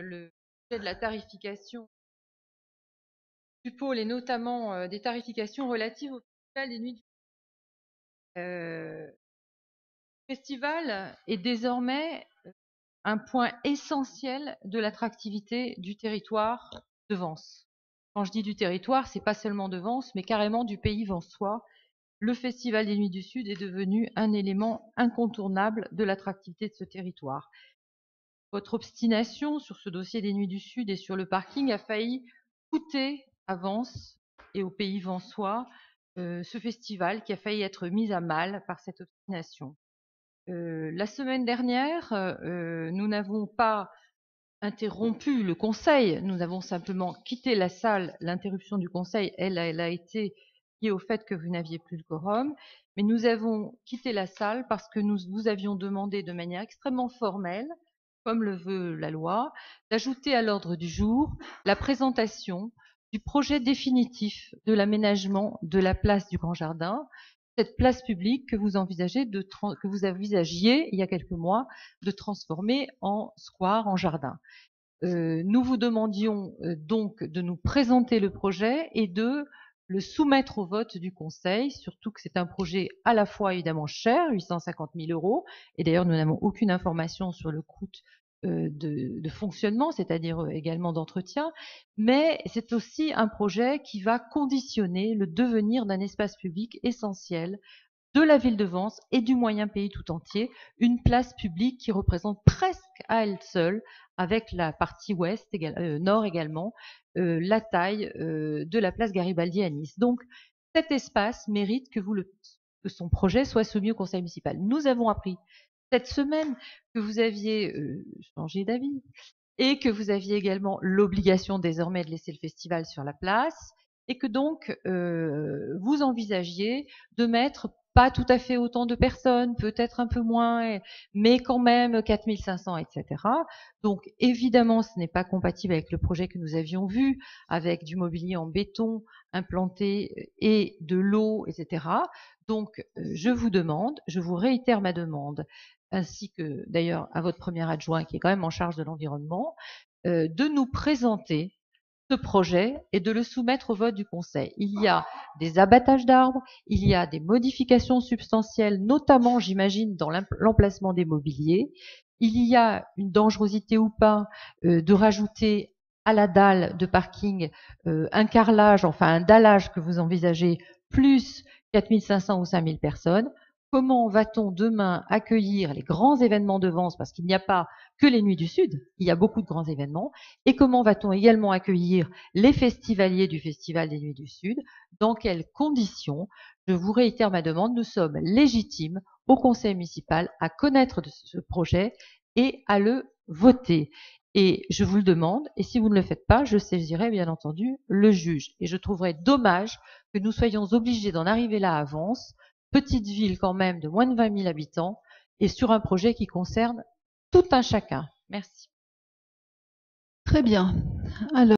le sujet de la tarification du pôle et notamment des tarifications relatives au festival des Nuits du festival est désormais un point essentiel de l'attractivité du territoire de Vence. Quand je dis du territoire, c'est pas seulement de Vence, mais carrément du pays vensois. Le Festival des Nuits du Sud est devenu un élément incontournable de l'attractivité de ce territoire. Votre obstination sur ce dossier des Nuits du Sud et sur le parking a failli coûter à Vence et au pays vensois ce festival qui a failli être mis à mal par cette obstination. La semaine dernière, nous n'avons pas interrompu le conseil, nous avons simplement quitté la salle. L'interruption du conseil, elle a été liée au fait que vous n'aviez plus le quorum, mais nous avons quitté la salle parce que nous vous avions demandé de manière extrêmement formelle, comme le veut la loi, d'ajouter à l'ordre du jour la présentation du projet définitif de l'aménagement de la place du Grand Jardin, cette place publique que vous avisagiez il y a quelques mois de transformer en square, en jardin. Nous vous demandions donc de nous présenter le projet et de le soumettre au vote du Conseil, surtout que c'est un projet à la fois évidemment cher, 850 000 €, et d'ailleurs nous n'avons aucune information sur le coût de fonctionnement, c'est-à-dire également d'entretien, mais c'est aussi un projet qui va conditionner le devenir d'un espace public essentiel de la ville de Vence et du moyen pays tout entier, une place publique qui représente presque à elle seule, avec la partie nord également, la taille de la place Garibaldi à Nice. Donc cet espace mérite que son projet soit soumis au conseil municipal. Nous avons appris cette semaine que vous aviez changé d'avis et que vous aviez également l'obligation désormais de laisser le festival sur la place et que donc vous envisagiez de mettre pas tout à fait autant de personnes, peut-être un peu moins, mais quand même 4500, etc. Donc évidemment, ce n'est pas compatible avec le projet que nous avions vu, avec du mobilier en béton implanté et de l'eau, etc. Donc je vous réitère ma demande, ainsi que d'ailleurs à votre premier adjoint qui est quand même en charge de l'environnement, de nous présenter ce projet et de le soumettre au vote du Conseil. Il y a des abattages d'arbres, il y a des modifications substantielles, notamment, j'imagine, dans l'emplacement des mobiliers. Il y a une dangerosité ou pas de rajouter à la dalle de parking un carrelage, enfin un dallage que vous envisagez, plus 4500 ou 5000 personnes. Comment va-t-on demain accueillir les grands événements de Vence, parce qu'il n'y a pas que les Nuits du Sud, il y a beaucoup de grands événements, et comment va-t-on également accueillir les festivaliers du Festival des Nuits du Sud? Dans quelles conditions? Je vous réitère ma demande, nous sommes légitimes au conseil municipal à connaître de ce projet et à le voter. Et je vous le demande, et si vous ne le faites pas, je saisirai bien entendu le juge. Et je trouverais dommage que nous soyons obligés d'en arriver là à Vence, petite ville quand même de moins de 20 000 habitants, et sur un projet qui concerne tout un chacun. Merci. Très bien. Alors,